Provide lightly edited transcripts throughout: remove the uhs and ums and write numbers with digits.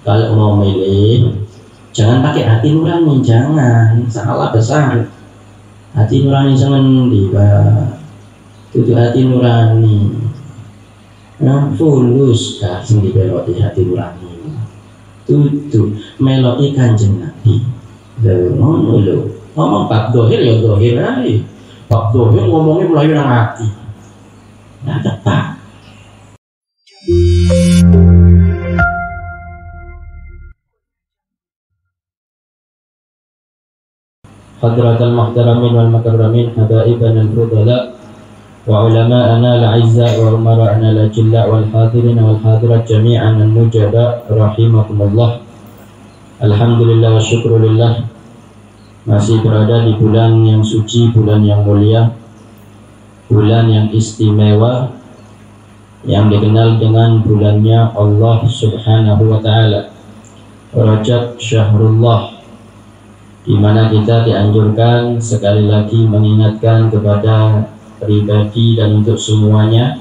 Kalau mau milih, jangan pakai hati nurani, jangan, salah besar. Hati nurani jangan itu hati nurani. Nah, fulus kah sing dibeloti hati nurani. Tutu melodi Kanjeng Nabi. Ngono lho. Ngomong bab dohir ya dohir ae. Bab dohir ngomongnya melayu nang hati. Nah, tepat. Hadratal muhtaramin wal makarramin habaibana al-fudala wa ulama'ana al-'izza wa umara'ana al-jilla wal hadirin wal hadirat jami'an an-nujaba rahimakumullah. Alhamdulillah wa syukrulillah, masih berada di bulan yang suci, bulan yang mulia, bulan yang istimewa yang dikenal dengan bulannya Allah Subhanahu wa ta'ala, Rajab Syahrullah, di mana kita dianjurkan sekali lagi mengingatkan kepada pribadi dan untuk semuanya,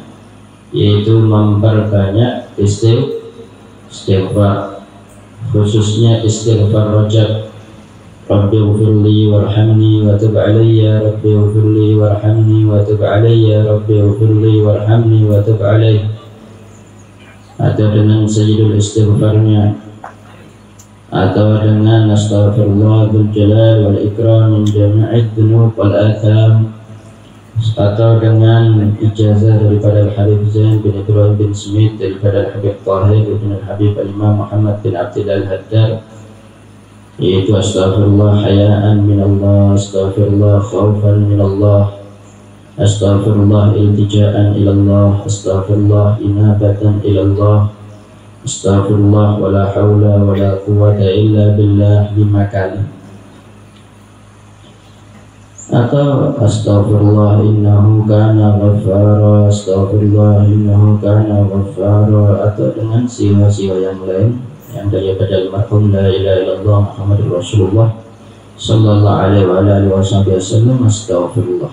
yaitu memperbanyak istighfar, khususnya istighfar Rajab. Rabbi ghfirli warhamni wa tub alayya, Rabbi ghfirli warhamni wa tub alayya, Rabbi ghfirli warhamni wa tub alayya. Atau dengan sayyidul istighfarnya, atau dengan astaghfirullah dzul jalal wal ikram min jami'id dzunub wal atham, atau dengan ijazah daripada Al-Habib Zain bin Ibrahim bin Smith, daripada Al-Habib Tahir bin Al-Habib Al-Imam Muhammad bin Abdillah Al-Haddad, yaitu astaghfirullah hayaan minallah, astaghfirullah khawfan minallah, astaghfirullah iltijaan ilallah, astaghfirullah inabatan ilallah, astaghfirullah wa la hawla wa la quwwata illa billah 5 kali. Atau astaghfirullah innahu kana ghaffara, astaghfirullah innahu kana ghaffara. Atau dengan siwa-siwa yang lain yang daripada almarhum la ilaha illallah Muhammadur Rasulullah sallallahu alaihi wa alihi wasallam. Astaghfirullah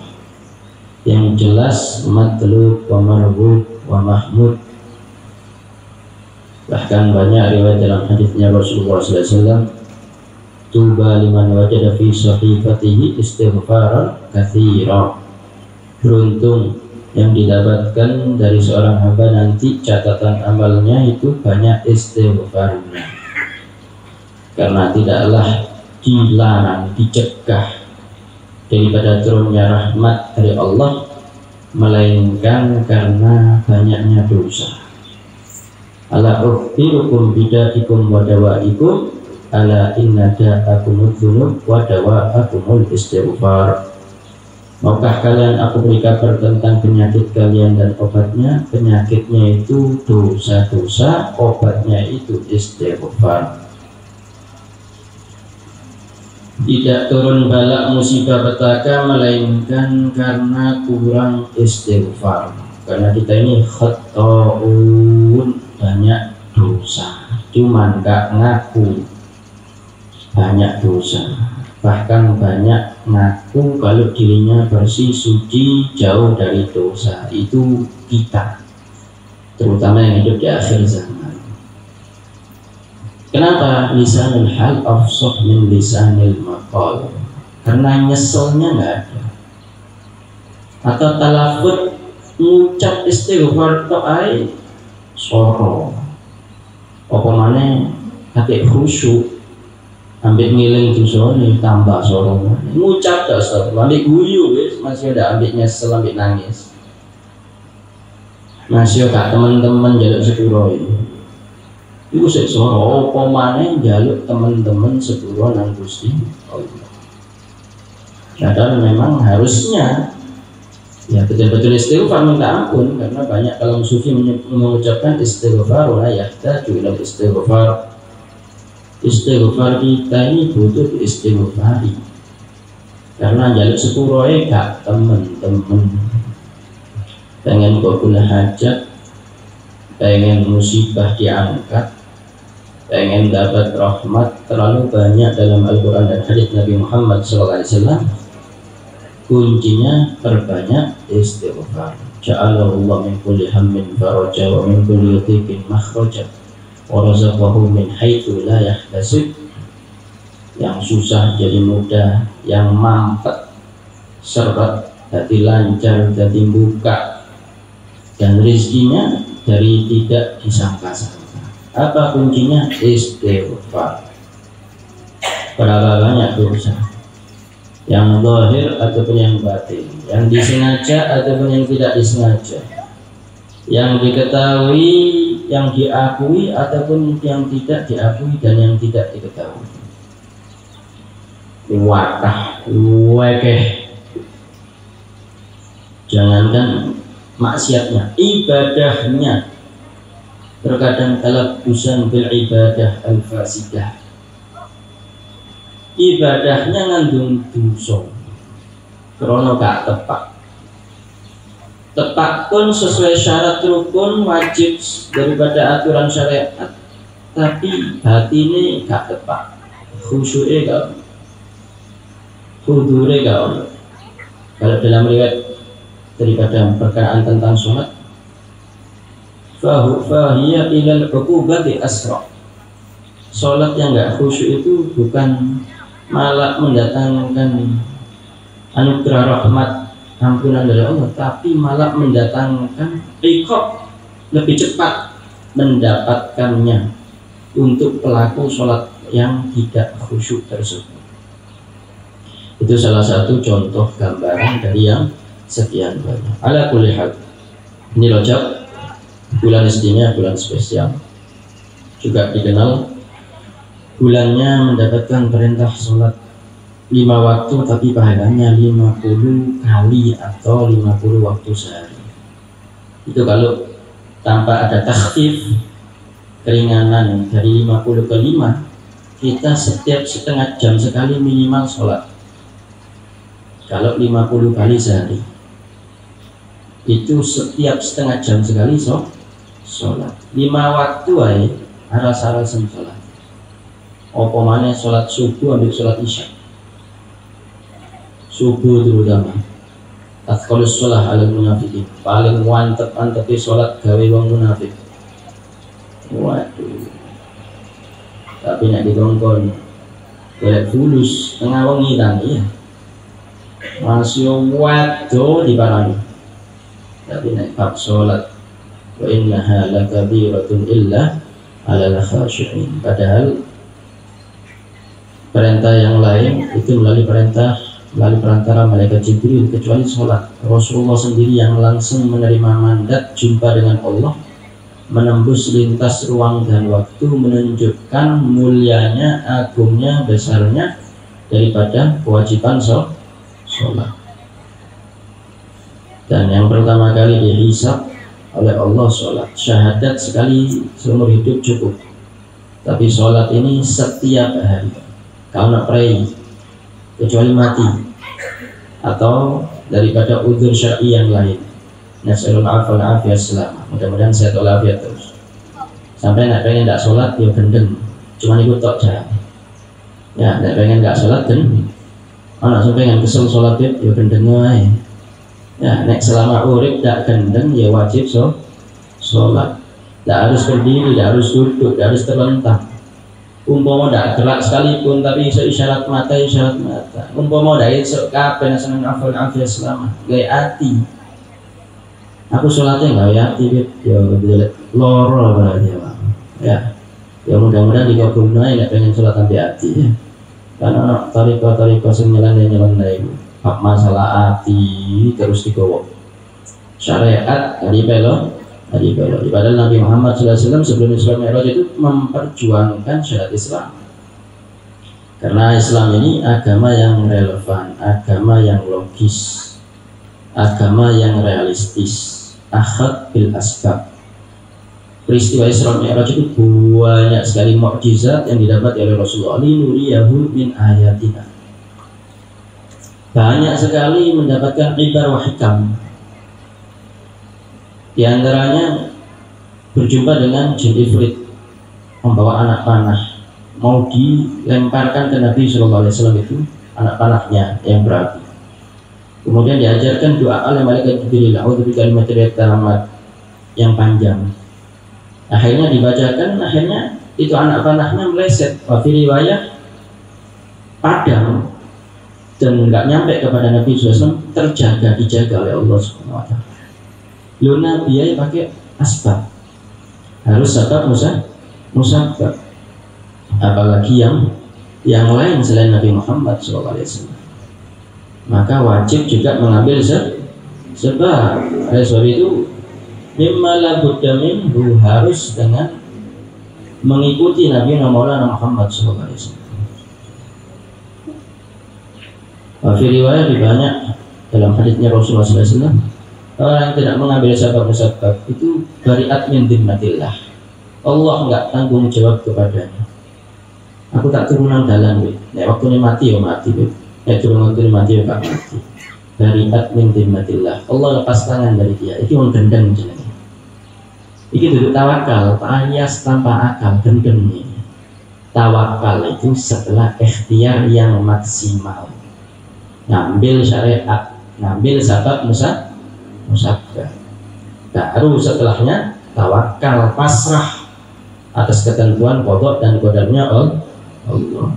yang jelas matlub wa marbut wa mahmud. Bahkan banyak riwayat dalam hadisnya Rasulullah SAW, tuba liman wajada fi sahifatihi istighfaran katsira. Beruntung yang didapatkan dari seorang hamba nanti catatan amalnya itu banyak istighfarnya, karena tidaklah dilarang, dicegah daripada turunnya rahmat dari Allah, melainkan karena banyaknya dosa. Ala ukhbirukum bidaikum wa dawaikum, ala inna da'akumud dzunub wa dawa'akumul istighfar. Maukah kalian aku beri kabar tentang penyakit kalian dan obatnya? Penyakitnya itu dosa-dosa, obatnya itu istighfar. Tidak turun bala musibah petaka melainkan karena kurang istighfar. Karena kita ini khata'un, banyak dosa, cuman gak ngaku banyak dosa, bahkan banyak ngaku kalau dirinya bersih, suci, jauh dari dosa. Itu kita, terutama yang hidup di akhir zaman. Kenapa? Lisanul hal afsah min lisanil maqal, karena nyeselnya nggak ada. Atau talafut ngucap istighfar to'ai soro apa mana hati khusyuk, ambil ngiling dosa nih tambah soro, ngucap tak astagfirullah, ambil guyu wis masih ada, ambil nyesel, ambil nangis, masih ada teman-teman jaluk sepuro itu sik soro apa mana jaluk teman-teman sepuro nang Gusti Allah. Padahal memang harusnya ya betul-betul istighfar, minta ampun, karena banyak kalangan sufi mengucapkan istighfar wa yahtaju ila istighfar. Istighfar kita ini butuh istighfari, karena jaluk sepuro gak temen-temen pengen kabul hajat, pengen musibah diangkat, pengen dapat rahmat terlalu banyak dalam Al-Quran dan hadits Nabi Muhammad SAW. Kuncinya perbanyak istighfar. Ja'alallahu min kulli hammin faraja wa min kulli dhiqin makhraja wa razaqahu min haitsu la yahtasib. Yang susah jadi mudah, yang mampet seret jadi lancar, jadi buka, dan rezekinya dari tidak disangka-sangka. Apa kuncinya? Istighfar. Berapa banyak dosa, yang zahir ataupun yang batin, yang disengaja ataupun yang tidak disengaja, yang diketahui, yang diakui ataupun yang tidak diakui dan yang tidak diketahui. Wakah, wekeh. Jangankan maksiatnya, ibadahnya terkadang talabbusan bil ibadah al-fasidah. Ibadahnya ngandung dosa karena gak tepat. Tepat pun sesuai syarat rukun wajib daripada aturan syariat, tapi hati ini gak tepat, khusyuknya gak, hudure gak ono. Kalau dalam riwayat daripada perkataan tentang sholat, fahiya ilal uqubati asra. Sholat yang gak khusyuk itu bukan malah mendatangkan anugerah rahmat ampunan dari Allah, tapi malah mendatangkan iqab, lebih cepat mendapatkannya untuk pelaku sholat yang tidak khusyuk tersebut. Itu salah satu contoh gambaran dari yang sekian banyak. Ala kulli hal, ini Rajab, bulan istimewa, bulan spesial, juga dikenal bulannya mendapatkan perintah sholat 5 waktu, tapi pahalanya 50 kali atau 50 waktu sehari. Itu kalau tanpa ada takhfif, keringanan dari 50 ke 5, kita setiap setengah jam sekali minimal sholat. Kalau 50 kali sehari, itu setiap setengah jam sekali sholat. 5 waktu aja aras-arasan sholat. Apa mana sholat subuh ambil sholat isya, subuh terutama. Atqalus sholah ala munafiqin, paling mantep-mantepi sholat gawe wong munafik. Waduh, tapi nak dikongkon golek fulus tengah wengi tani ya masih waduh diparani. Tapi nak bab sholat, wa innaha lakabiratun illa alal khashi'in. Padahal perintah yang lain itu melalui perantara malaikat Jibril, kecuali sholat. Rasulullah sendiri yang langsung menerima mandat jumpa dengan Allah, menembus lintas ruang dan waktu, menunjukkan mulianya, agungnya, besarnya daripada kewajiban sholat. Dan yang pertama kali dihisab oleh Allah sholat. Syahadat sekali seumur hidup cukup, tapi sholat ini setiap hari. Kalau nak pray, kecuali mati atau daripada udzur syar'i yang lain. Nasalul afwa wal afiyah selama. Mudah-mudahan sehat walafiat terus. Sampai nak pengen tak sholat, dia gendeng. Cuma ikut tok jalan. Ya, nak pengen tak sholat gendeng. Anak sampai pengen kesel sholat dia gendeng aja. Ya, nek selama urip tak gendeng, ya wajib sholat. Tak harus berdiri, tak harus duduk, tak harus terlentang. Umpama tak gerak sekalipun, tapi iso isyarat mata. Umpama tak iso kabeh seneng afal afiyah selama. Gaya hati. Aku sholatnya nggak ya hati, ya jelek loro berarti ya. Ya mudah-mudahan dikabulkan ya, pengen sholat sampai hati ya. Karena tariko sing nyeleneh bab masalah hati terus digowo. Syariat tadi belok. Padahal Nabi Muhammad SAW sebelum Isra Mi'raj itu memperjuangkan syariat Islam. Karena Islam ini agama yang relevan, agama yang logis, agama yang realistis, akhad bil asbab. Peristiwa Isra Mi'raj itu banyak sekali mukjizat yang didapat oleh Rasulullah, linuriyahu min ayatina. Banyak sekali mendapatkan ibar wa hikam. Di antaranya berjumpa dengan jin ifrit membawa anak panah, mau dilemparkan ke Nabi SAW, itu anak panahnya yang berapi. Kemudian diajarkan doa oleh malaikat Jibril, a'udzu bikalimatil taammat, yang panjang. Akhirnya dibacakan, akhirnya itu anak panahnya meleset. Wafi riwayah padam dan nggak nyampe kepada Nabi SAW, dijaga oleh Allah Subhanahu Wa Taala. Luna biaya pakai asbab, harus sabab musabab. Apalagi yang lain selain Nabi Muhammad SAW, maka wajib juga mengambil sebab. Oleh sebab itu mimma la budda minhu, harus dengan mengikuti Nabi Muhammad SAW. Fi riwayat banyak dalam hadisnya Rasulullah SAW, orang yang tidak mengambil sebab-sebab itu bari'at min dhimmatillah, Allah nggak tanggung jawab kepadanya. Aku tak turunan dalan, waktu ini mati ya mati, turun waktu ini mati ya mati. Bari'at min dhimmatillah, Allah lepas tangan dari dia. Itu yang gendeng jenenge. Iki duduk tawakal, alias tanpa akal, gendeng ini. Tawakal itu setelah ikhtiar yang maksimal, ngambil syariat, ngambil sabab musabah, baru setelahnya tawakal, pasrah atas ketentuan qada dan qadarnya Allah.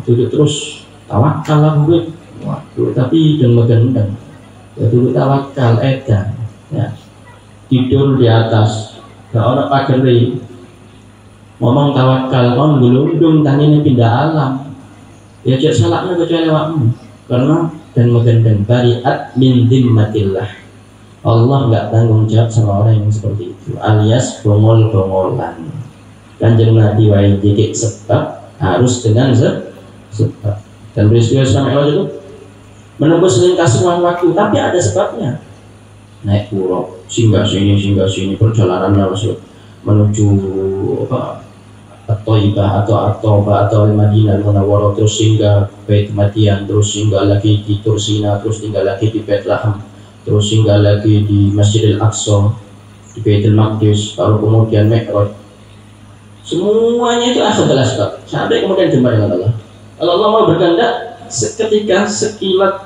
Duduk terus tawakal lah gue, waduh, tapi jangan gendeng. Ya dulu tawakal edan, ya tidur di atas, gak ada pageri, ngomong tawakal, kon gelundung tangine pindah alam, ya cek salahnya kecuali awakmu, karena dan megendeng bari'at min dhimmatillah, Allah nggak tanggung jawab sama orang yang seperti itu, alias bongol-bongolan. Kanjeng Nabi wae dikit sebab harus dengan sebab, dan peristiwa selama itu menembus lintas ruang waktu, tapi ada sebabnya. Naik pura, singgah sini perjalanan menuju At-Thaibah atau Madinah Munawwarah, terus singgah Bait Madian, terus singgah lagi di Tursina, terus tinggal lagi di Bethlehem, terus singgah lagi di Masjidil Aqsa, di Baitul Maqdis, baru kemudian Mi'raj. Semuanya itu adalah sebab, sampai kemudian jumpa dengan Allah. Kalau Allah mau berkehendak, seketika sekilat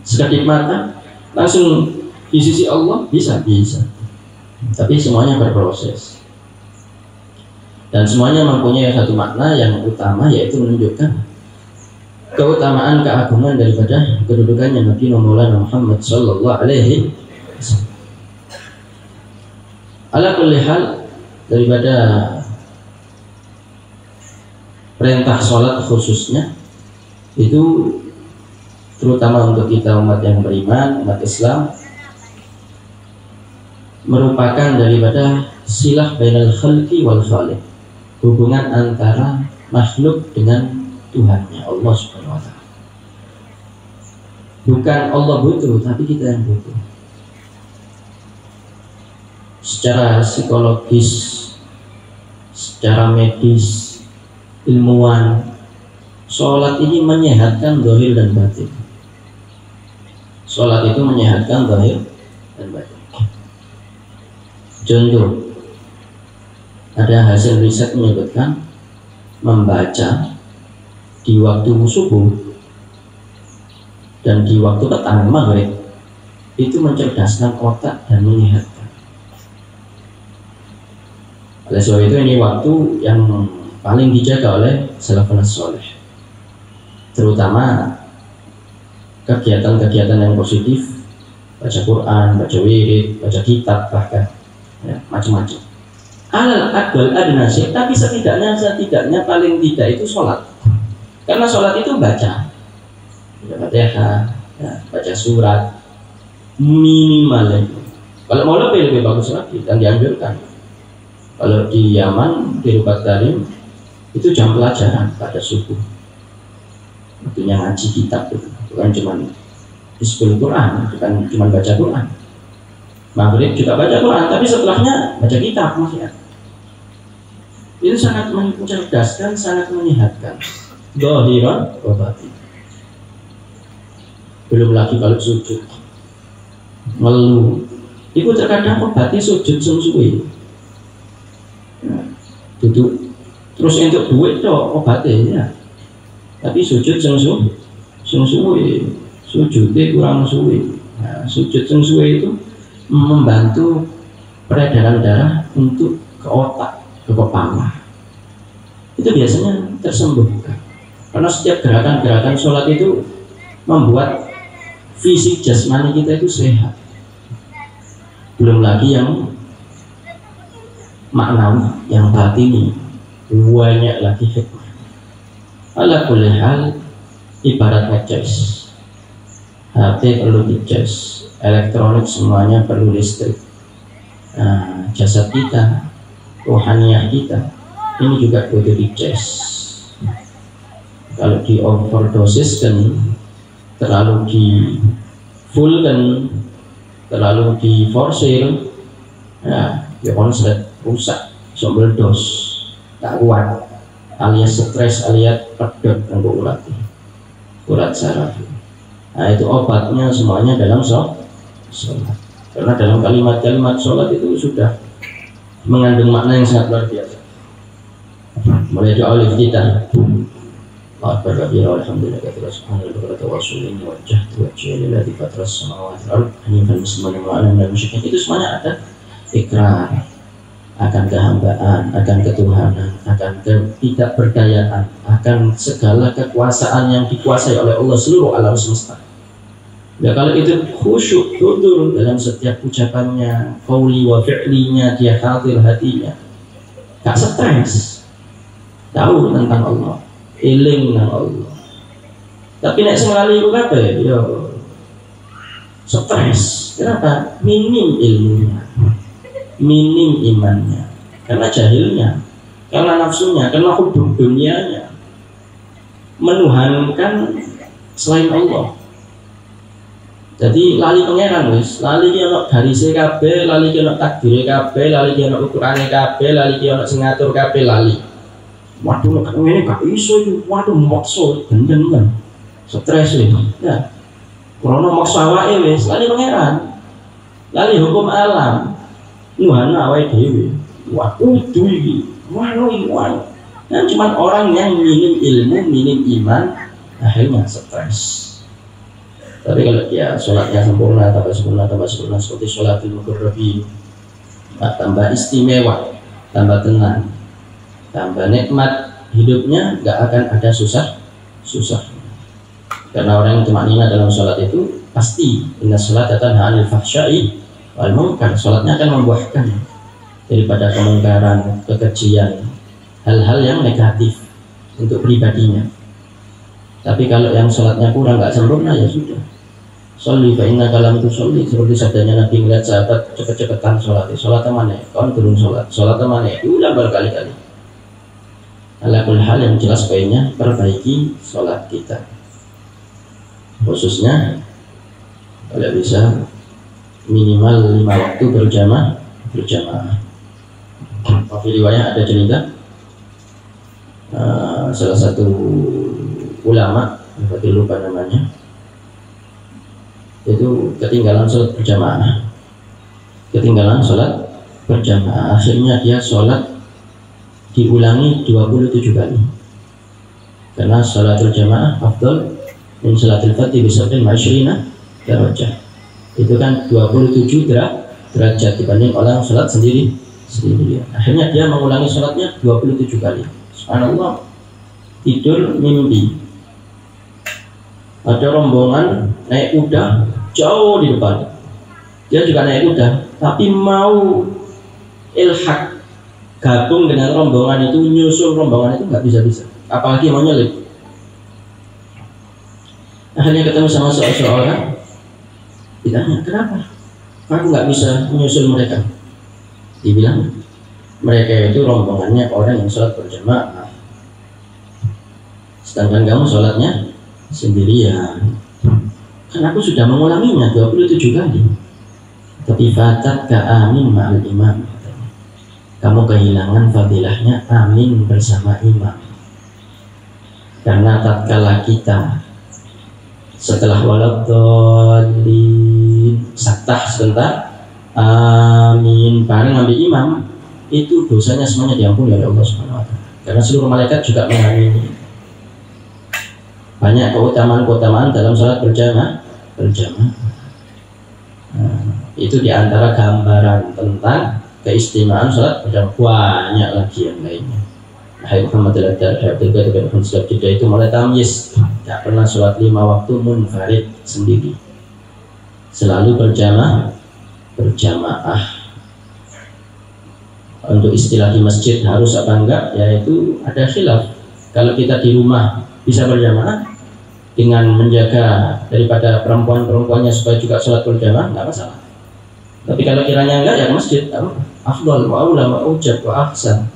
sekedip mata langsung di sisi Allah bisa, tapi semuanya berproses dan semuanya mempunyai satu makna yang utama, yaitu menunjukkan keutamaan keagungan daripada kedudukannya Nabi Muhammad Sallallahu Alaihi Wasallam. Ala kulli hal, daripada perintah sholat khususnya itu terutama untuk kita umat yang beriman, umat Islam, merupakan daripada silah bainal khalqi wal khaliq, hubungan antara makhluk dengan Tuhannya, Allah Subhanahu Wa Taala. Bukan Allah butuh, tapi kita yang butuh. Secara psikologis, secara medis, ilmuwan, sholat ini menyehatkan zahir dan batin. Sholat itu menyehatkan zahir dan batin. Contoh, ada hasil riset menyebutkan membaca di waktu subuh dan di waktu petang maghrib itu mencerdaskan otak dan menyehatkan. Oleh sebab itu ini waktu yang paling dijaga oleh salafun saleh, terutama kegiatan-kegiatan yang positif, baca Quran, baca wirid, baca kitab, bahkan ya, macam-macam. Alal adwal adnasih, tapi setidaknya paling tidak itu sholat, karena sholat itu baca Fatihah, ya, baca surat minimal itu. Kalau mau lebih bagus lagi dan dianjurkan. Kalau di Yaman, di Rubat Tarim itu jam pelajaran pada subuh, waktunya ngaji kitab itu, bukan cuma Hizbul Quran, bukan cuma baca Quran. Maghrib juga baca Quran, tapi setelahnya baca kitab masih ada. Itu sangat mencerdaskan, sangat menyehatkan zahiran wa batin. Belum lagi kalau sujud ngeluh, itu terkadang obati sujud sungsuwi, duduk terus untuk duit toh obatnya, tapi sujud sungsuwi, sujudnya kurang suwi. Nah, sujud sungsuwi itu membantu peredaran darah untuk ke otak, ke kepala, itu biasanya tersembuhkan. Karena setiap gerakan-gerakan sholat itu membuat fisik jasmani kita itu sehat. Belum lagi yang maknawi, yang batini, banyak lagi hikmah. Ala kulli hal, ibarat ngecas, HP perlu dicas, elektronik semuanya perlu listrik. Nah, jasad kita, rohaniyah kita, ini juga butuh dicas. Kalau di overdosis kan, terlalu di full kan, terlalu di forsir, ya konslet rusak, sombel dos, tak kuat, alias stres, alias pedot untuk urat saraf. Nah itu obatnya semuanya dalam sholat. Karena dalam kalimat-kalimat sholat itu sudah mengandung makna yang sangat luar biasa. Mulai dari alif kita, Akbar kabira alhamdulillah katsira subhanallah wa rasulina wajjahtu wajhiya lillazi fatras samawati wal ardi hanifan musliman wa ana minal musyrikin. Itu semuanya ada ikrar akan kehambaan, akan ketuhanan, akan ketidakberdayaan, akan segala kekuasaan yang dikuasai oleh Allah seluruh alam semesta. Ya kalau itu khusyuk betul dalam setiap ucapannya, qauli wa fi'linya, dia hadir hatinya, gak stres, tahu tentang Allah, eling tentang Allah. Tapi nek sing lali iku kabeh ya stres. Kenapa? Minim ilmunya, minim imannya, karena jahilnya, karena nafsunya, karena hubung dunianya, menuhankan selain Allah. Jadi lali pangeran wis, lali ki ana garise kabeh, lali ki ana takdire kabeh, lali ki ana ukurane kabeh, lali ki ana sing ngatur kabeh lali. Waduh nek ngene gak iso iki, waduh maksa gendeng kan. Stres iki. Ya. Krono maksa awake wis, lali pangeran. Lali hukum alam. Nuhana awake dhewe. Waduh iki, wano iki wano. Dan cuma orang yang minim ilmu, minim iman, akhirnya stres. Tapi kalau dia sholatnya sempurna, tambah sempurna, tambah sempurna, seperti sholatul muqarrabin, tambah istimewa, tambah tenang, tambah nikmat hidupnya, gak akan ada susah. Karena orang yang tumanina dalam sholat itu pasti inna sholata tanha 'anil fahsya'i wal munkar. Sholatnya akan membuahkan daripada kemungkaran, kekejian, hal-hal yang negatif untuk pribadinya. Tapi kalau yang sholatnya kurang, gak sempurna, ya sudah. Sholli fa inna kalam tu sholli, seperti sabdanya Nabi melihat sahabat cepet-cepetan sholat. Sholat mana? Kau turun sholat mana? Diulang berkali-kali. Alakul hal yang jelas poinnya, perbaiki sholat kita. Khususnya kalau bisa minimal 5 waktu berjamaah. Di riwayat ada cerita salah satu ulama, saya lupa namanya, itu ketinggalan sholat berjamaah, akhirnya dia sholat diulangi 27 kali, karena sholatul jamaah afdal min sholatil fardhi bi 27 darajah. Itu kan 27 derajat dibanding orang sholat sendiri. Akhirnya dia mengulangi sholatnya 27 kali. Subhanallah, tidur mimpi ada rombongan naik kuda jauh di depan, dia juga naik kuda, tapi mau ilhaq gabung dengan rombongan itu, nyusul rombongan itu nggak bisa, apalagi mau nyelip. Akhirnya ketemu sama seorang, ditanya, kenapa aku nggak bisa menyusul mereka? Dibilang, mereka itu rombongannya orang yang sholat berjamaah, sedangkan kamu sholatnya sendirian. Kan aku sudah mengulanginya 27 kali. Tapi fatat ka amin ma'al imam, kamu kehilangan fadilahnya amin bersama imam. Karena tatkala kita setelah waladhdallin saktah sebentar, amin bareng ambil imam, itu dosanya semuanya diampuni oleh Allah Subhanahu wa taala. Karena seluruh malaikat juga mengamini. Banyak keutamaan dalam sholat berjamaah. Itu diantara gambaran tentang keistimewaan sholat berjamaah banyak lagi yang lainnya. Hai Muhammad al-Adar, Abdul Qadir bin Hamzah itu mulai tamyiz, tidak pernah sholat 5 waktu munfarid sendiri, selalu berjamaah. Untuk istilah di masjid harus apa enggak, yaitu ada khilaf. Kalau kita di rumah bisa berjamaah dengan menjaga daripada perempuan-perempuannya supaya juga sholat berjamaah, nggak masalah. Tapi kalau kiranya enggak, ya ke masjid, afdal wa aula wa ujab wa ahsan.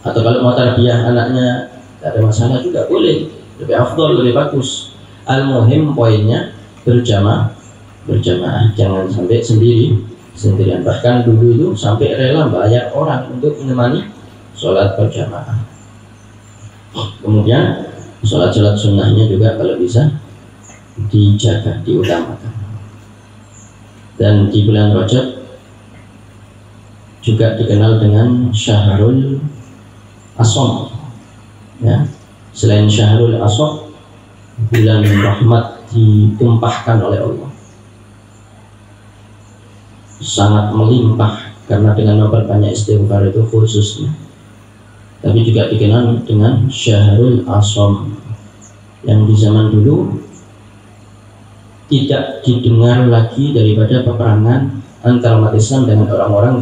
Atau kalau mau tarbiyah anaknya, tidak ada masalah juga, boleh, lebih afdal, lebih bagus. Al-muhim poinnya berjamaah, jangan sampai sendirian. Bahkan dulu itu sampai rela bayar orang untuk menemani sholat berjamaah. Kemudian sholat sunnahnya juga kalau bisa dijaga, diutamakan. Dan di bulan Rajab juga dikenal dengan Syahrul Asham, ya. Selain Syahrul Asham, bulan rahmat ditumpahkan oleh Allah, sangat melimpah karena dengan memperbanyak istighfar itu khususnya. Tapi juga dikenal dengan Syahrul Asham, yang di zaman dulu tidak didengar lagi daripada peperangan antara umat Islam dengan orang-orang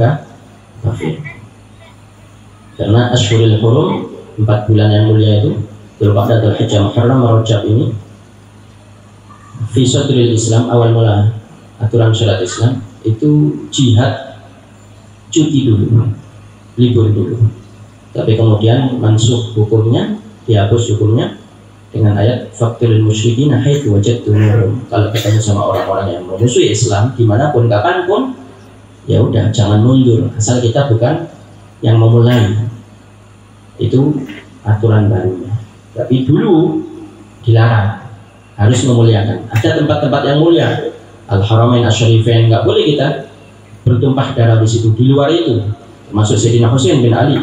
kafir. Karena Ashhurul Hurum, 4 bulan yang mulia itu, Dzulqa'dah, Dzulhijjah, Muharram, Rajab ini, fi sadril Islam, awal mula aturan syariat Islam itu jihad cuti dulu, libur dulu. Tapi kemudian mansuh hukumnya, dihapus hukumnya dengan ayat faqtilul musyrikin haitsu wajadtumuhum. Kalau ketemu sama orang-orang yang memusuhi Islam dimanapun kapanpun, ya udah jangan mundur, asal kita bukan yang memulai. Itu aturan barunya. Tapi dulu dilarang, harus memuliakan. Ada tempat-tempat yang mulia, Al-Haramain Asy-Syarifain, nggak boleh kita bertumpah darah di situ. Di luar itu, termasuk Sayyidina Husain bin Ali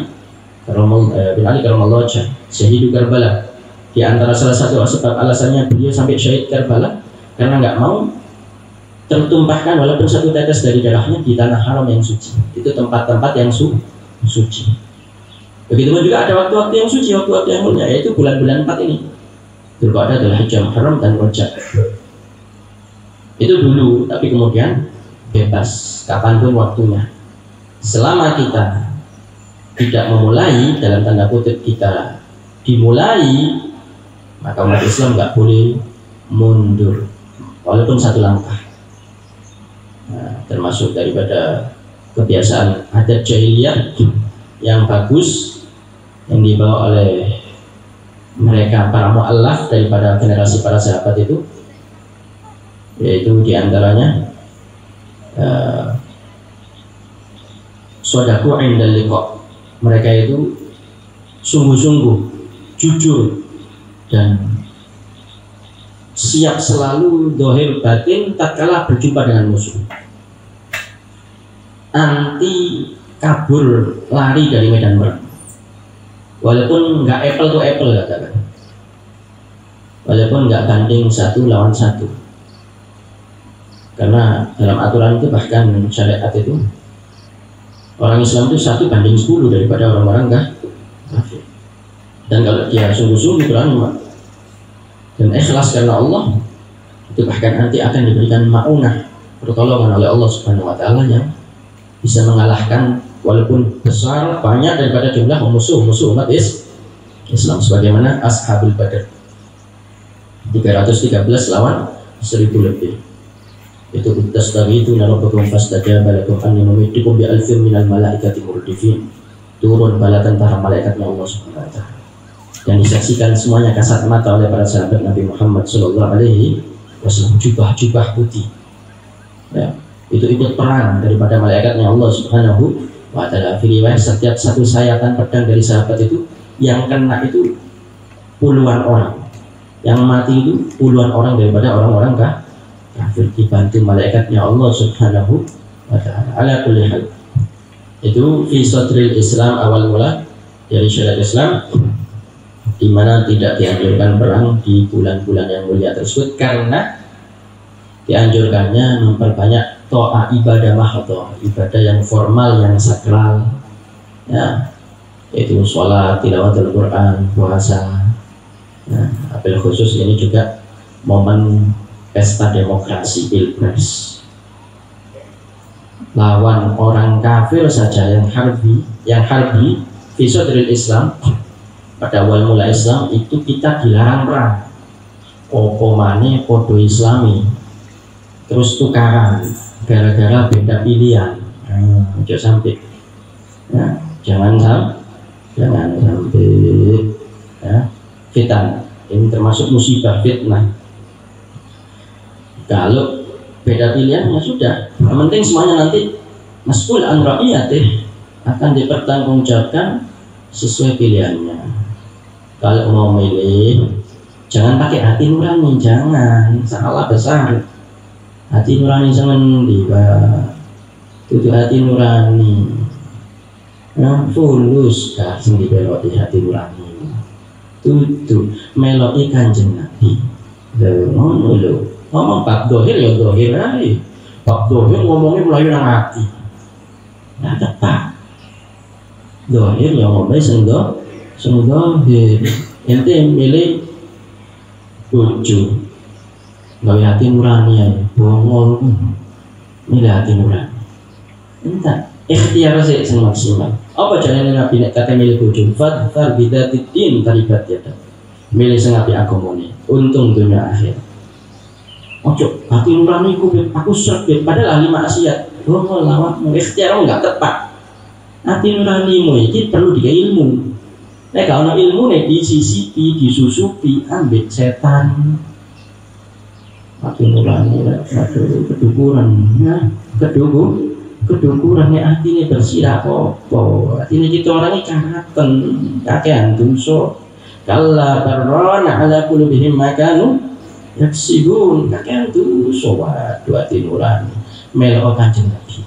karamallahu wajhah, Syahid Karbala. Di antara salah satu sebab alasannya beliau sampai syahid Karbala karena nggak mau tertumpahkan walaupun satu tetes dari darahnya di tanah haram yang suci. Itu tempat-tempat yang suci. Begitu juga ada waktu-waktu yang suci, waktu-waktu yang mulia, yaitu bulan-bulan 4 ini, Dzulqa'dah, Dzulhijjah, Muharram, dan Rajab. Itu dulu, tapi kemudian bebas kapanpun waktunya. Selama kita tidak memulai, dalam tanda kutip kita dimulai, maka umat Islam nggak boleh mundur walaupun satu langkah. Nah, termasuk daripada kebiasaan adat jahiliyah yang bagus yang dibawa oleh mereka para mu'allaf daripada generasi para sahabat itu, yaitu diantaranya sodaku indal liqa. Mereka itu sungguh-sungguh jujur dan siap selalu dohir batin tatkala berjumpa dengan musuh, anti kabur lari dari medan perang. Walaupun nggak apple to apple katakan, walaupun nggak banding 1 lawan 1, karena dalam aturan itu bahkan syariat itu orang Islam itu 1 banding 10 daripada orang-orang kafir. Dan kalau dia sungguh-sungguh berani dan ikhlas karena Allah, itu bahkan nanti akan diberikan ma'unah, pertolongan oleh Allah Subhanahu Wa Taala yang bisa mengalahkan walaupun besar banyak daripada jumlah musuh umat Islam, sebagaimana Ashabul Badar 313 lawan 1000 lebih. Itu tastaghithuna rabbakum fastajaba lakum anni numiddukum bi alfin minal malaikati murdifin. Turun bala tentara malaikatnya Allah Subhanahu wa taala. Dan disaksikan semuanya kasat mata oleh para sahabat Nabi Muhammad sallallahu alaihi wasallam, jubah-jubah putih. Ya, itu ikut perang daripada malaikatnya Allah Subhanahu wa ta'ala. Riwayat setiap satu sayatan pedang dari sahabat itu yang kena itu puluhan orang, yang mati itu puluhan orang daripada orang-orang kafir, dibantu malaikatnya Allah Subhanahu wa ta'ala. Ala kulli hal, itu fi sadril Islam, awal mula dari syariat Islam, di mana tidak dianjurkan perang di bulan-bulan yang mulia tersebut karena dianjurkannya memperbanyak toa ibadah mahdoh, ibadah yang formal, yang sakral, ya, yaitu sholat, tilawatul Quran, puasa. Nah, apel khusus ini juga momen pesta demokrasi pilpres. Lawan orang kafir saja yang harbi fi sadril Islam, pada awal mula Islam itu kita dilarang perang. Opo mane podo Islami, terus tukaran gara-gara beda pilihan. Jangan sampai, ya, jangan sampai, ya, fitnah. Ini termasuk musibah fitnah. Kalau beda pilihan ya sudah, yang penting semuanya nanti mas'ul an ra'iyatih, akan dipertanggungjawabkan sesuai pilihannya. Kalau mau milih, jangan pakai hati nurani, jangan, salah besar. Hati nurani jangan tutup hati nurani. Nah, fulus dah sing dibeloti hati nurani. Tutup melodi Kanjeng Nabi. Ngono lho. Ngomong bab dohir ya dohir ae. Bab dohir ngomongnya melayu nang hati. Nah, tepat. Dohir ya ngomongnya sing dohir. Ente milih bojo, gawe hati nurani ya, bongol, milih hati nurani. Entah, ikhtiar sih sing maksimal. Apa caranya Nabi nek kata milih bojo? Fadfar bidatidin taribat yada. Milih sing apik agamane, untung dunia akhir. Ojo hati nurani aku seret, padahal ahli maksiat. Bongol lawakmu, ikhtiar enggak tepat. Hati nuranimu iki perlu dikai ilmu. Nek kalau ilmu nek disisipi, disusupi, ambil setan. Hati nurani, aduh kedukuran, nah kedukuran nek hati ini bersih apa? Hati ini kita orang ini karaten, kakean dosa. Kalla barrana ala qulubihim ma kanu yaksibun, kakean dosa. Waduh hati nurani, melok Kanjeng Nabi.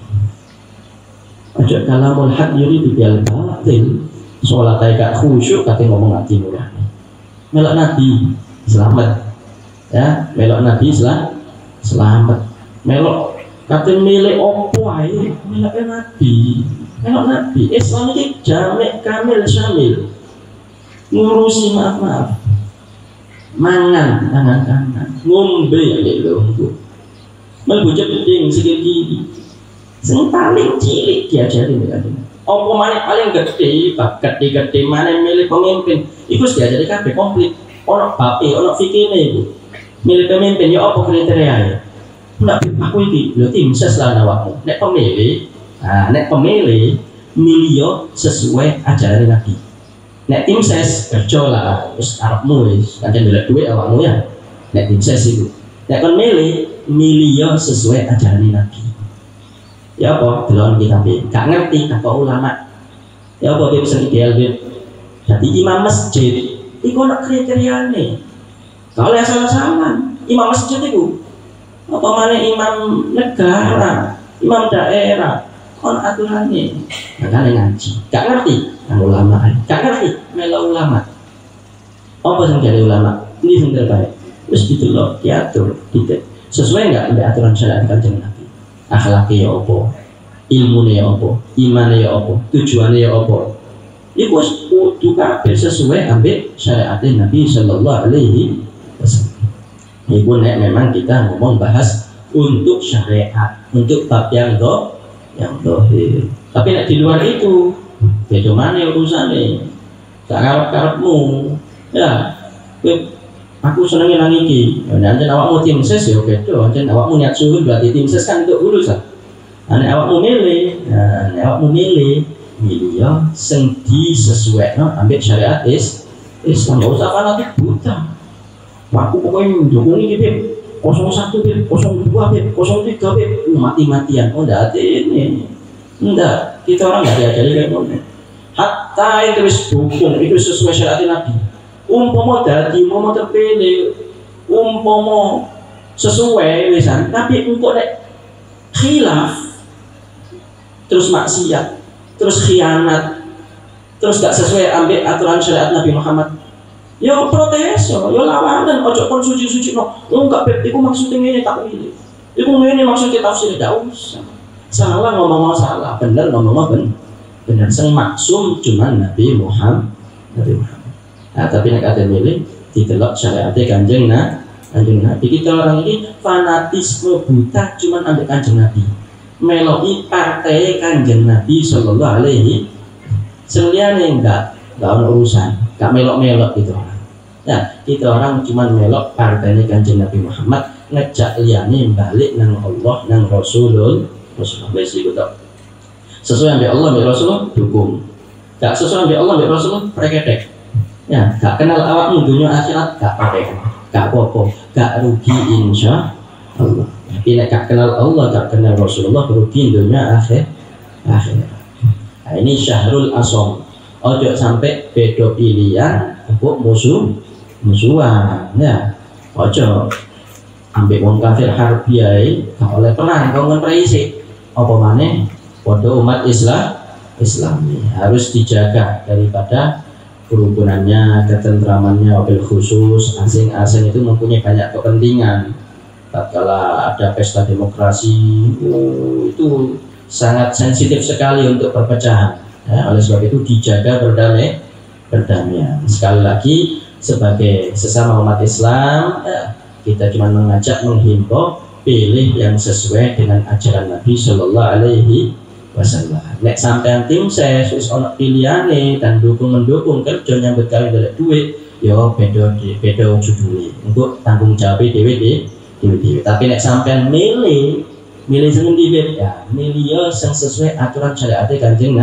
Aja kalamul haq yuridu bil batil. Sholat kayak khusyuk kata ngomong hati nurani. Melok Nabi selamat, ya, melok Nabi selamat. Melok kata milih opo ae, melok Nabi, melok Nabi. Islam ini jamek kamil syamil, ngurusi maaf, mangan tangan kanan, ngombe lho, melbu jeding sikil kiri, sing paling cilik diajarin kan. Apa mana paling gede, bab gede mana milih pemimpin, itu sudah jadi kabeh komplit. Ono bape, ono fikine itu. Milih pemimpin ya apa kriteria? Ndak aku iki, lho tim ses lah awakmu. Nek pemilih milih sesuai ajaran Nabi. Nek tim ses kerja lah, wis karepmu wis, kancen ndelok duit awakmu ya. Nek tim ses itu. Nek kon milih sesuai ajaran Nabi. Ya apa delon kita gak ngerti apa ulama. Ya apa dia bisa ideal dia. Jadi imam masjid itu ada kriteriane. Kalau yang salah imam masjid itu apa mana imam negara, imam daerah, on aturannya. Makanya ngaji, gak ngerti yang ulama, gak ngerti melo ulama. Apa yang jadi ulama? Ini yang terbaik. Terus gitu loh, diatur, gitu. Sesuai nggak dengan aturan syariat Kanjeng Nabi? Akhlaknya ya apa, ilmunya ya apa, imannya ya apa, tujuannya ya apa. Itu kudu kabeh sesuai ambil syariat Nabi Sallallahu Alaihi Wasallam. Itu memang kita ngomong bahas untuk syariat, untuk bab yang dohir. Tapi nek di luar itu, bagaimana urusannya? Tak karep-karepmu, ya. Aku senengin nang iki. Nek awakmu tim ses ya beda. Nek awakmu niat suhud berarti tim ses kan untuk urusan. Nek awakmu milih ya sing disesuaikno ambek syariat Islam. Enggak usah fanatik buta. Aku pokoknya mendukung ini Beb. 01 Beb, 02 Beb, 03 Beb. Mati-matian. Oh enggak ini. Enggak, kita orang enggak diajari kayak gitu. Hatta itu wis dukung, itu sesuai syariat Nabi. Umpama terpilih, umpama sesuai wisan, tapi engkau nek khilaf, terus maksiat, terus khianat, terus gak sesuai ambil aturan syariat Nabi Muhammad, yo protes, yo lawanan, ojo kon suci no, enggak Beb, iku maksudnya ini tak pilih. Itu ini maksudnya tafsir tidak usah. Salah ngomong salah, benar ngomong benar. Sang maksum cuma Nabi Muhammad. Nah, tapi nek ada milih ditelok syariat Kanjeng Nabi. Kita orang ini fanatisme buta cuma ambil Kanjeng Nabi. Meloi partai Kanjeng Nabi sallallahu alaihi seliane enggak ada urusan, enggak melok-melok gitu orang. Ya, kita orang cuma melok partainya Kanjeng Nabi Muhammad, ngejak liane balik nang Allah nang Rasulullah besi gitu. Sesuai ambil Allah ambil Rasulullah dukung. Enggak sesuai ambil Allah ambil Rasulullah preketek. Ya, enggak kenal awakmu dunia akhirat enggak pakai. Enggak apa-apa, enggak rugi insya Allah. Tapi nek gak kenal Allah, gak kenal Rasulullah, rugi dunia akhirat. Nah, ini syahrul asom. Ojo sampai beda pilihan untuk musuhan. Ya, ojo ambil wong kafir harbiai, gak oleh perang, kau ngepresi. Apa maneh? Podo umat Islam harus dijaga daripada kerukunannya, ketentramannya, wabil khusus asing-asing itu mempunyai banyak kepentingan. Tatkala ada pesta demokrasi itu sangat sensitif sekali untuk perpecahan. Ya, oleh sebab itu dijaga berdamaian. Sekali lagi sebagai sesama umat Islam, kita cuma menghimbau pilih yang sesuai dengan ajaran Nabi Shallallahu Alaihi Wasallam. Nek sampean tim saya sus ono pilihane dan mendukung kerja yang berkali dari duit, yo bedo judulnya untuk tanggung jawab dewe. Tapi nek sampean milih sendiri ya, milih yang sesuai aturan syariat Kanjeng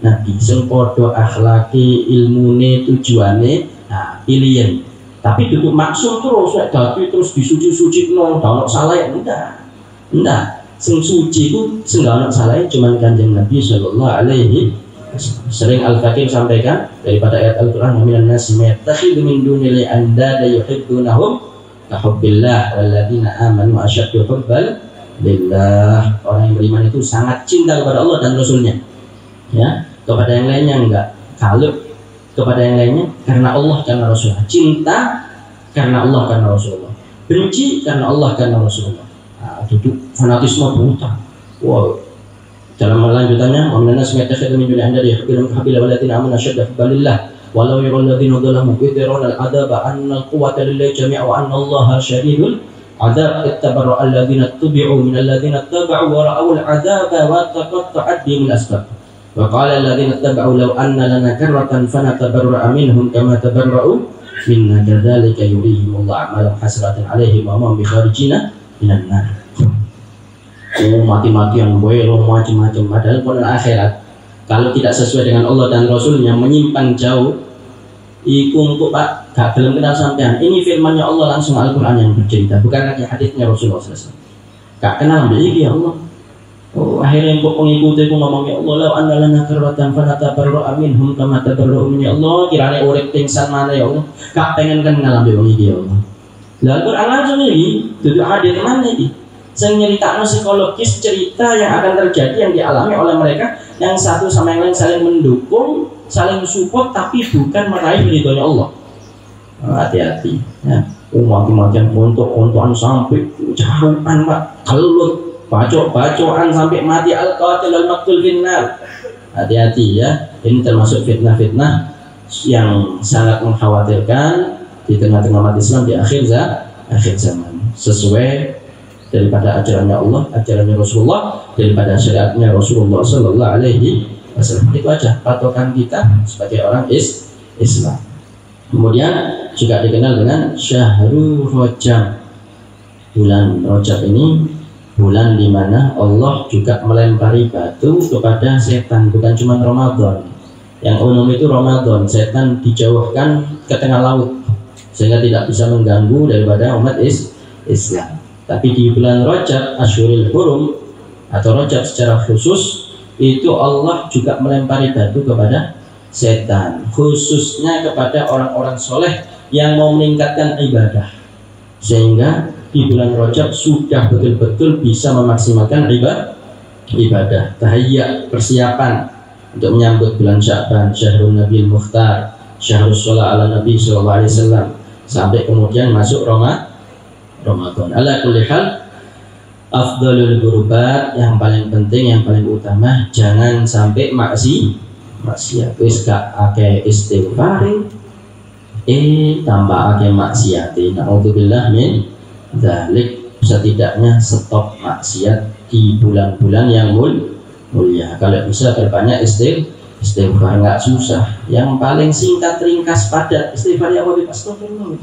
Nabi, sing podo akhlaki, ilmune, tujuane, nah pilihan. Tapi duduk maksum terus disuci nol, kalau salah ya enggak. Sing suci itu enggak salah, cuma Kanjeng Nabi Sallallahu Alaihi Wasallam. Sering Al-Fakir sampaikan daripada ayat Al-Quran, minan nasi yattakhidhu min dunillahi andada yuhibbunahum kahubbillah walladzina amanu asyaddu hubban lillah. Orang yang beriman itu sangat cinta kepada Allah dan Rasulnya. Ya, kepada yang lainnya enggak. Kalau kepada yang lainnya karena Allah, karena Rasulullah. Cinta karena Allah, karena Rasulullah. Benci karena Allah, karena Rasulullah. Nah, itu fanatisme buta. Wow. Dalam lanjutannya, wa minan nasi yattakhidhu min dunillahi andada yuhibbunahum kahubbillah walladzina amanu asyaddu hubban lillah. Walau yaral ladzina dzalamu yudhiruna al-'adzaba anna al-quwwata lillahi jami'an wa anna Allaha syadidul 'adzab. Ittabarra alladzina tubi'u min alladzina taba'u wa ra'aw al-'adzaba wa taqatta'at bihim al-asbab. Wa qala alladzina taba'u law anna lana karratan fanatabarra'a minhum kama tabarra'u minna kadzalika yurihimullahu a'malahum hasratan 'alaihim wa ma hum bikharijina minan nar. Mati-matian boleh macam-macam, padahal pada akhirat kalau tidak sesuai dengan Allah dan Rasulnya, menyimpang jauh, iku untuk pak gak belum kenal sampean. Ini firmannya Allah langsung Al-Quran yang bercerita, bukan lagi hadisnya Rasulullah SAW. Gak kenal ya Allah. Oh, akhirnya kok pengikuti ku ngomong ya Allah, law anna lana karratan fanatabarra'a minhum kama tabarra'u minni. Allah kirane urip pingsan mana ya Allah, gak pengen kenal ambek wong iki ya Allah. Lah Al-Quran langsung iki dudu hadis mana iki? Sing nyeritakno psikologis cerita yang akan terjadi yang dialami oleh mereka yang satu sama yang lain saling mendukung, saling support, tapi bukan meraih ridhonya Allah. Hati-hati ya. Mati-matian untuk sampai jarupan Pak, kelut bacok-bacokan sampai mati, al-qatil al-maqtul finnar. Hati-hati ya, ini termasuk fitnah-fitnah yang sangat mengkhawatirkan di tengah-tengah umat Islam di akhir zaman. Sesuai daripada ajarannya Allah, ajarannya Rasulullah, daripada syariatnya Rasulullah Sallallahu Alaihi Wasallam. Itu aja patokan kita sebagai orang Islam. Kemudian juga dikenal dengan Syahrul Rajab. Bulan Rajab ini bulan di mana Allah juga melempari batu kepada setan, bukan cuma Ramadan. Yang umum itu Ramadan, setan dijauhkan ke tengah laut sehingga tidak bisa mengganggu daripada umat Islam. Tapi di bulan Rajab, Asyurul Hurum atau Rajab secara khusus, itu Allah juga melempari batu kepada setan, khususnya kepada orang-orang soleh yang mau meningkatkan ibadah, sehingga di bulan Rajab sudah betul-betul bisa memaksimalkan ibadah, tahiyya, persiapan untuk menyambut bulan Sya'ban, Syahrul Nabil Mukhtar, Syahrul Sholat ala Nabi Sallallahu Alaihi Wasallam, sampai kemudian masuk Ramadan. Ala kulli hal, Afdhalul qurbat, yang paling penting, yang paling utama, jangan sampai maksiat. Wis gak akeh istighfar, tambah akeh maksiat. Nauzubillah min dzalik. Setidaknya stop maksiat di bulan-bulan yang mulia. Kalau bisa berbanyak istighfar, nggak susah. Yang paling singkat, ringkas, padat istighfar ya Allah. Astagfirullah.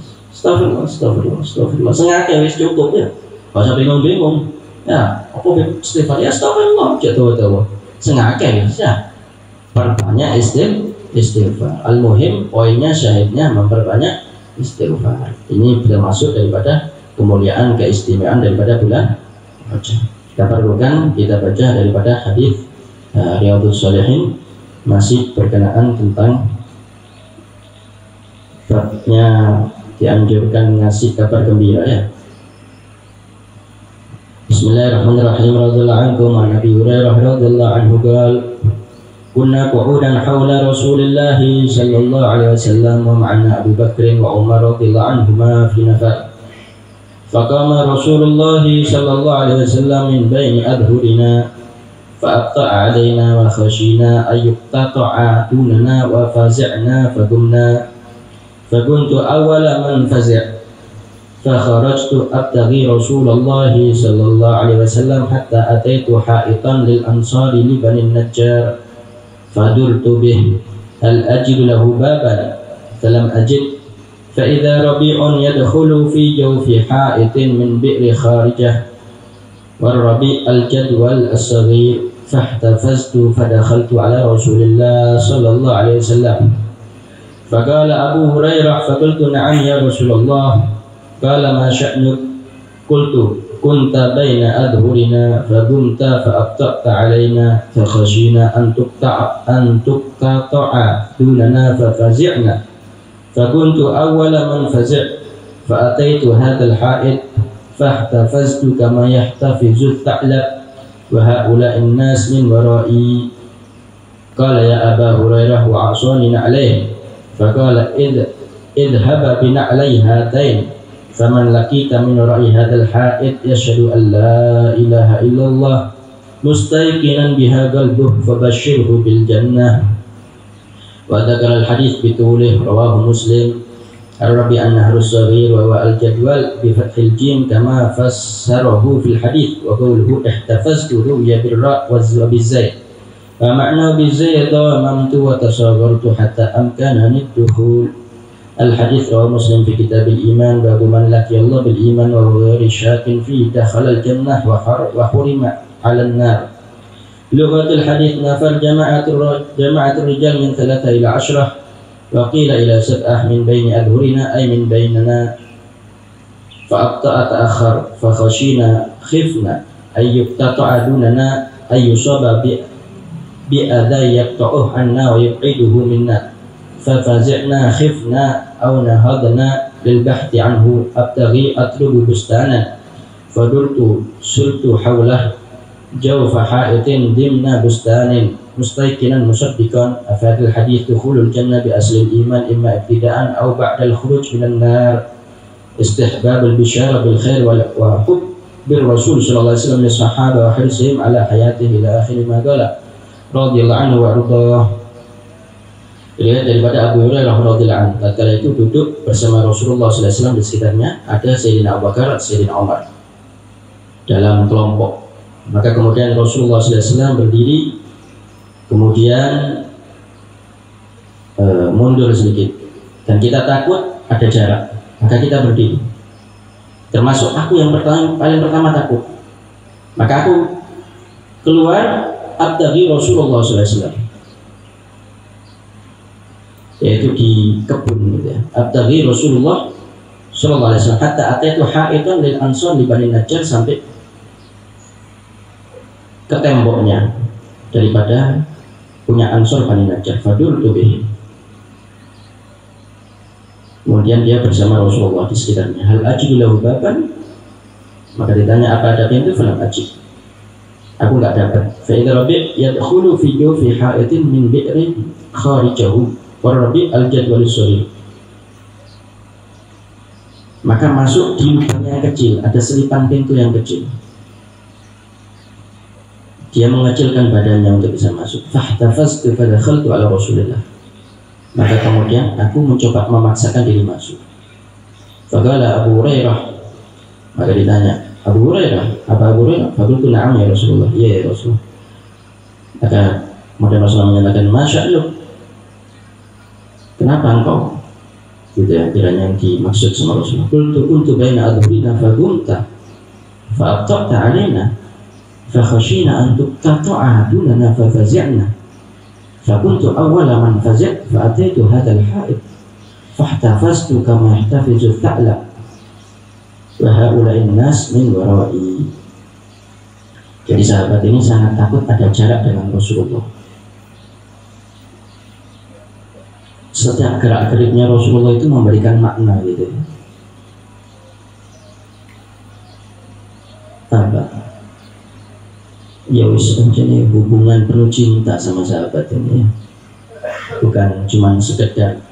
Sengaja wis cukup ya. Gak usah bingung-bingung. Ya, apa istighfar ya astagfirullah jatuh. Sengaja bisa. Perbanyak istighfar. Al-muhim poinnya, syahidnya memperbanyak istighfar. Ini termasuk daripada kemuliaan, keistimewaan daripada bulan Rajab. Kita perlukan kita baca daripada hadis Riyadhus Shalihin, masih berkenaan tentang babnya dianjurkan ngasih kabar gembira ya. Bismillahirrahmanirrahim. Radhiyallahu anhu an Abi Hurairah radhiyallahu anhu qala kunna qu'udan hawla Rasulillah sallallahu alaihi wasallam wa ma'ana Abu Bakr wa Umar radhiyallahu anhuma fi nafar. Faqama Rasulullah sallallahu alaihi wasallam min baini adhurina fa'atta'a alaina wa khashina ayyuqtata'a dunana wa fazi'na faqumna fakuntu awwala man fazi'. فخرجت أبتغي رسول الله صلى الله عليه وسلم حتى أتيت حائطا للأنصار لبني النجار فدرت به هل أجد له بابا فلم أجد فإذا ربيع يدخل في جوف حائط من بئر خارجة والربيع الجدول الصغير فاحتفزت فدخلت على رسول الله صلى الله عليه وسلم فقال أبو هريرة فقلت نعم يا رسول الله قال ما شأنك قلت كنت بين أظهرنا فقمت فأبطأت علينا فخشينا أن تقطع دوننا ففزعنا فكنت أول من فزع فأتيت هذا الحائط فاحتفزت كما يحتفز الثعلب وهؤلاء الناس من ورائي قال يا أبا هريرة وعصاني نعليه فقال اذهب بنعلي هاتين فمن لقيت من رأي هذا الحائط يشهد أن لا إله إلا الله مستيقنا بها قلبه فبشره بالجنة. وذكر الحديث بطوله رواه مسلم. الربيع النهر الصغير وهو الجدول بفتح الجيم كما فسره في الحديث وقوله احتفظت روي بالراء وبالزاي ومعناه بالزاي ضاممت وتصغرت حتى أمكنني الدخول. الحديث رواه مسلم في كتاب الإيمان باب من لقي الله بالإيمان وهو غير شاك فيه دخل الجنة وحرم على النار. لغة الحديث نفر جماعة الرجال من 3 إلى 10 وقيل إلى 7 من بين أظهرنا أي من بيننا فأبطأ تأخر فخشينا خفنا أن يقتطع دوننا أن يصاب بأذى يقطعه عنا ويبعده منا ففزعنا خفنا أو نهضنا للبحث عنه أطلب بستانا فدرت سرت حوله جوف حائط ضمن بستان مستيقنا مصدقا. أفاد الحديث دخول الجنة بأصل الإيمان إما ابتداء أو بعد الخروج من النار. استحباب البشارة بالخير وحب بالرسول صلى الله عليه وسلم للصحابة وحرصهم على حياته إلى آخر ما قال رضي الله عنه وأرضاه. Dilihat daripada Abu Hurairah radhiyallahu anhu, tatkala itu duduk bersama Rasulullah SAW di sekitarnya ada Sayyidina Abu Bakar, Sayyidina Umar dalam kelompok. Maka kemudian Rasulullah SAW berdiri, kemudian mundur sedikit, dan kita takut ada jarak, maka kita berdiri. Termasuk aku yang paling pertama takut, maka aku keluar abtaghi Rasulullah SAW, yaitu di kebun gitu ya. Abtaghi Rasulullah sallallahu alaihi wasallam hatta ataitu ha'itan lil ansar li Bani Najjar, sampai ke temboknya daripada punya Ansor Bani Najjar. Fadul tubihi, kemudian dia bersama Rasulullah di sekitarnya. Hal ajidu lahu baban, maka ditanya apa ada pintu? Falam ajid, aku nggak dapat. Fa idza rabi' yadkhulu fi jawfi ha'itin min bi'rin kharijahu Warabi al-jadwal as-saghir, maka masuk di lubang yang kecil, ada selipan pintu yang kecil. Dia mengecilkan badannya untuk bisa masuk. Fahtafaztu fadakhaltu ala Rasulillah. Maka kemudian aku mencoba memaksakan diri masuk. Faqala Abu Hurairah, maka ditanya, Abu Hurairah, apa Abu Hurairah? Faqultu na'am ya Rasulullah. Iya ya Rasulullah. Maka kemudian Rasulullah menyatakan, masya'aluk, kenapa engkau? Gitu ya, kiranya yang dimaksud sama Rasulullah. Qultu kuntu baina adhurina faqumta fa'abta'ta alaina fakhashina an tuqtata'a dunana fafazi'na fakuntu awwala man fazi' fa'ataitu hadzal ha'id fahtafaztu kama yahtafizu tha'lab wa haula'in nas min wara'i. Jadi sahabat ini sangat takut ada jarak dengan Rasulullah. Setiap gerak-geriknya Rasulullah itu memberikan makna gitu. Apa? Ya wis jadi hubungan penuh cinta sama sahabat ini, bukan cuma sekedar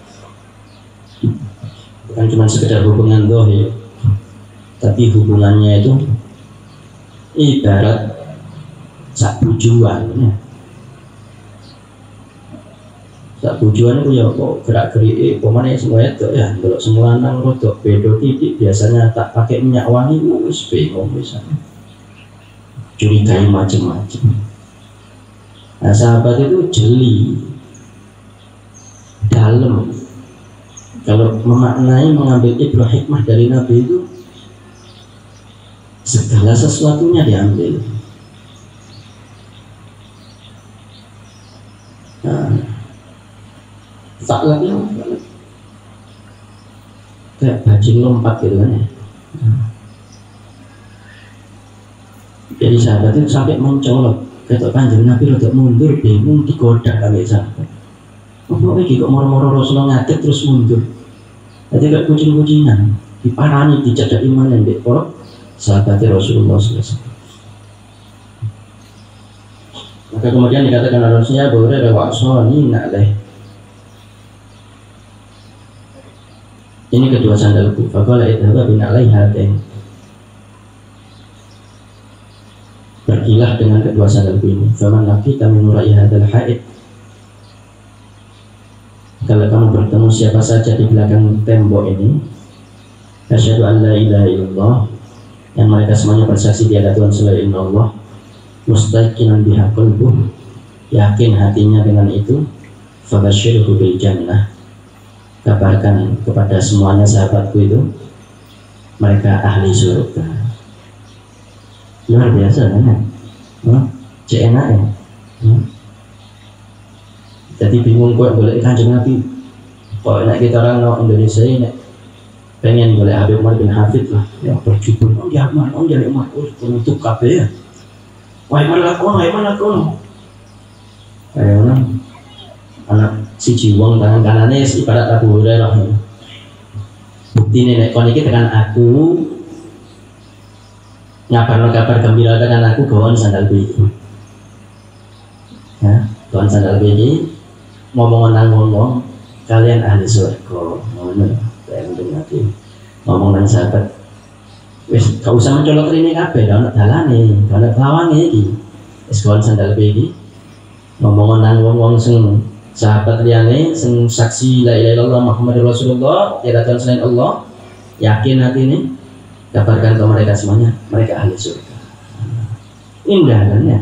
hubungan zahir, tapi hubungannya itu ibarat sak tujuan ya. Sak tujuan itu ya kok gerak-gerik pemane semua itu ya, kalau semua nang rodok bedo titik biasanya tak pakai minyak wangi wis bingung misalnya. Curigai macam-macam. Nah, sahabat itu jeli, dalam. Kalau memaknai, mengambil ibrah hikmah dari Nabi itu, segala sesuatunya diambil. Nah, tak lagi kayak bajing lompat gitu kan ya. Jadi sahabat itu sampai mencolok, ketok Kanjeng Nabi untuk mundur, bingung digoda kami sahabat. Oh ini kok moro-moro Rasulullah ngatik terus mundur. Jadi kayak kucing-kucingan, diparani, dicadai iman yang dekor sahabatnya Rasulullah SAW. Maka kemudian dikatakan harusnya boleh ada waksoni na'leh. Ini kedua sandalku. Faqala idhaba bina'leh hatain. Pergilah dengan kedua sandalku ini. Faman laqita min wara'i hadzal ha'id. Kalau kamu bertemu siapa saja di belakang tembok ini, asyhadu an la ilaha illallah, yang mereka semuanya bersaksi tiada Tuhan selain Allah, mustaqinan biha qalbuh, yakin hatinya dengan itu, fabasyirhu bil jannah, kabarkan kepada semuanya sahabatku itu, mereka ahli surga. Luar biasa kan? Cek enak ya. Jadi bingung kok boleh Kanjeng Nabi. Kok enak kita orang no Indonesia ini pengen boleh Habib Umar bin Hafid lah, yang berjubel, oh ya Umar, oh jadi Umar, oh penutup kabeh ya. Wah mana lakon. Kayak orang anak si jiwang tangan kanannya ibarat Abu Hurairah. Bukti nenek kon iki tekan aku ngabarno kabar gembira tekan aku gawon sandal biji. Ya, gawon sandal biji ngomong kalian ahli surga. Ngono kayak nanti ngomong nang sahabat. Wis gak usah mencolok rene kabeh, ana dalane, ana lawange iki. Wis gawon sandal biji. Ngomong nang wong-wong sing sahabat liyane sing saksi la ilaha illallah Muhammadur Rasulullah, tiada Tuhan selain Allah, yakin hati ini, kabarkan ke mereka semuanya, mereka ahli surga. Indah kan ya.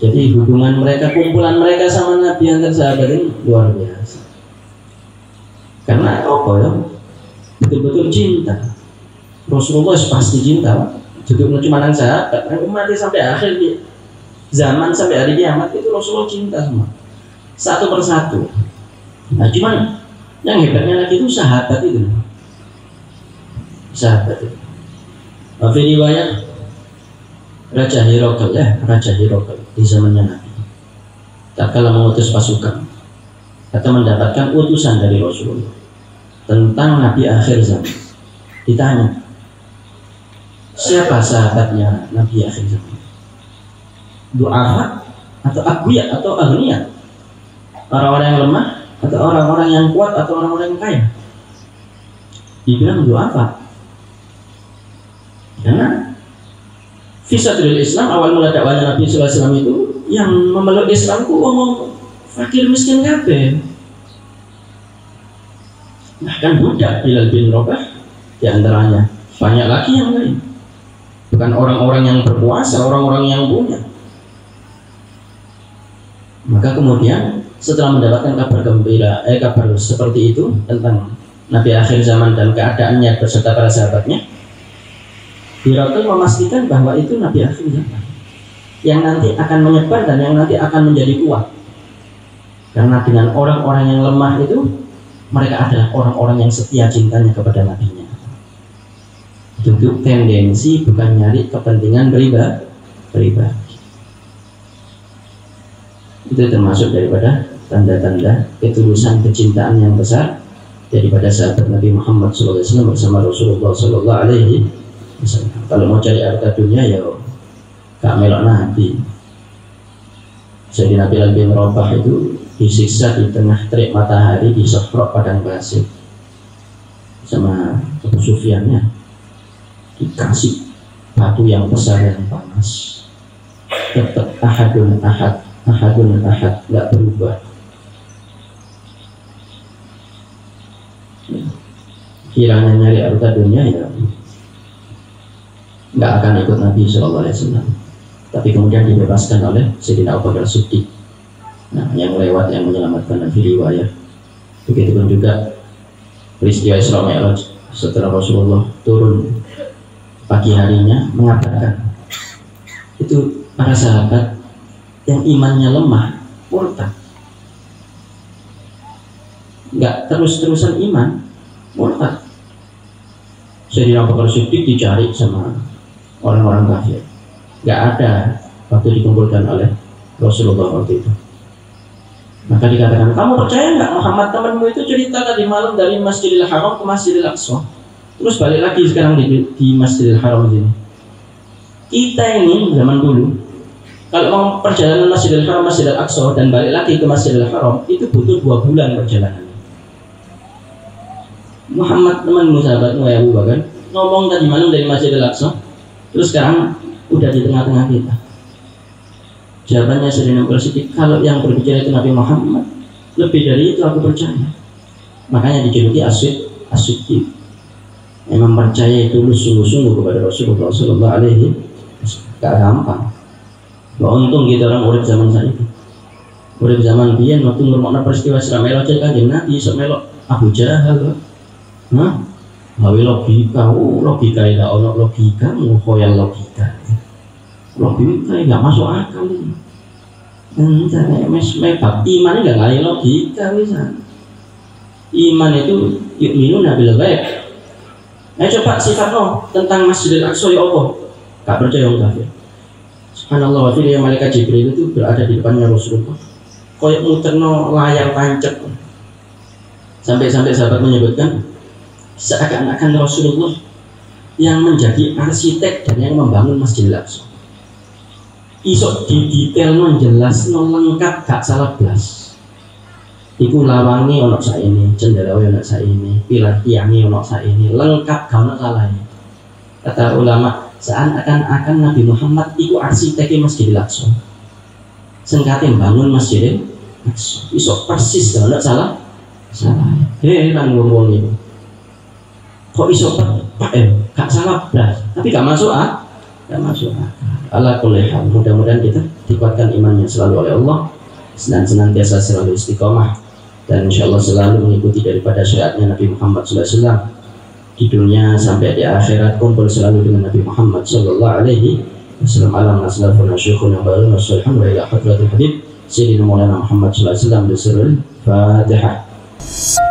Jadi hubungan mereka, kumpulan mereka sama Nabi antar sahabat ini luar biasa. Karena apa ya? Betul-betul cinta. Rasulullah pasti cinta, Pak. Juga cuma nang sahabat, mati sampai akhir zaman sampai hari kiamat itu Rasulullah cinta semua. Satu persatu. Nah cuman yang hebatnya lagi itu sahabat itu. Sahabat itu. Di riwayat Raja Hirokal di zamannya Nabi, tak kala mengutus pasukan atau mendapatkan utusan dari Rasulullah tentang Nabi akhir zaman, ditanya siapa sahabatnya Nabi akhir zaman, du'afa atau aqwiya atau aghniya, orang-orang yang lemah atau orang-orang yang kuat atau orang-orang yang kaya. Dibilang du'afa karena Fisadril Islam, awal mula dakwahnya Nabi sallallahu alaihi wasallam itu yang memeluk Islam ku wong fakir miskin kabeh. Bahkan budak Bilal bin Rabah di antaranya, banyak lagi yang lain. Bukan orang-orang yang berkuasa, orang-orang yang punya. Maka kemudian setelah mendapatkan kabar gembira, kabar seperti itu tentang Nabi akhir zaman dan keadaannya beserta para sahabatnya, Hirakil memastikan bahwa itu Nabi akhir zaman yang nanti akan menyebar dan yang nanti akan menjadi kuat. Karena dengan orang-orang yang lemah itu, mereka adalah orang-orang yang setia cintanya kepada Nabi-Nya. Itu tendensi bukan nyari kepentingan pribadi. Itu termasuk daripada tanda-tanda ketulusan kecintaan yang besar daripada sahabat Nabi Muhammad SAW bersama Rasulullah SAW. Kalau mau cari harta dunia ya gak melok Nabi. Jadi Nabi bin Rabah itu disiksa di tengah terik matahari di Sofrok padang pasir sama Abu Sufyannya, dikasih batu yang besar yang panas, tetap ahadun ahad nggak berubah. Kiranya nyari harta dunia ya nggak akan ikut Nabi SAW, tapi kemudian dibebaskan oleh Sayyidina Abu Bakar Siddiq. Nah, yang lewat yang menyelamatkan Nabi riwayat. Begitupun juga peristiwa Isra Mi'raj setelah Rasulullah turun pagi harinya mengabarkan itu para sahabat yang imannya lemah murtad, nggak terus-terusan iman, murtad. Sayyidina Abu Bakar Siddiq dicari sama orang-orang kafir, nggak ada waktu dikumpulkan oleh Rasulullah waktu itu. Maka dikatakan, kamu percaya nggak Muhammad temanmu itu cerita tadi malam dari Masjidil Haram ke Masjidil Aqsa, terus balik lagi sekarang di Masjidil Haram ini. Kita ini zaman dulu kalau mau perjalanan Masjidil Haram Masjidil Aqsa dan balik lagi ke Masjidil Haram itu butuh 2 bulan perjalanan. Muhammad temanmu, sahabatmu ya Abu Bakar ngomong tadi malam dari Masjidil Aqsa, terus sekarang udah di tengah-tengah kita. Jawabannya Sayyidina Abu Bakar Siddiq, kalau yang berbicara itu Nabi Muhammad, lebih dari itu aku percaya. Makanya dijuluki As-Siddiq, yang mempercayai tulus sungguh-sungguh kepada Rasulullah Sallallahu Alaihi Wasallam. Gak gampang. Untung kita orang urip zaman saat itu. Urip zaman biyen waktu ngurmokna peristiwa Isra Mi'raj Kanjeng Nabi sok melok Abu Jahal. Gawe logika, logika ya ono logika, ngoyal logika. Logika nggak masuk akal ini. Entah bab iman nggak ngalih logika bisa. Iman itu yu'minuna bil ghaib. Ayo coba sifatno tentang Masjidil Aqsa ya Allah. Gak percaya orang kafir. Subhanallah, waktu yang malaikat Jibril itu berada di depannya Rasulullah, koyok muterno layar tancap. Sampai-sampai sahabat menyebutkan seakan-akan Rasulullah yang menjadi arsitek dan yang membangun Masjidil Aqsa. Isok di detail jelas lengkap gak salah blas. Iku lawangi ono saini, cenderawe ono saini, pilar tiangi ono saini, lengkap gak ono salah. Kata ulama, seakan-akan Nabi Muhammad iku arsiteknya Masjidil Aqsa. Sengkate bangun Masjidil Aqsa. Isok persis gak ono salah. Heran ngomong itu. Kok isok gak salah blas, tapi gak masuk gak masuk ala kulli hal. Mudah-mudahan kita dikuatkan imannya selalu oleh Allah dan senantiasa selalu istiqomah dan insyaallah selalu mengikuti daripada syariatnya Nabi Muhammad SAW di dunia sampai di akhirat, kumpul selalu dengan Nabi Muhammad sallallahu alaihi wasallam. Alam naslafuna syukhun yang baru nasalhan wa ila hadratil habib Sayyidina Maulana Muhammad sallallahu alaihi wasallam. Bismillahirrahmanirrahim. Fatihah.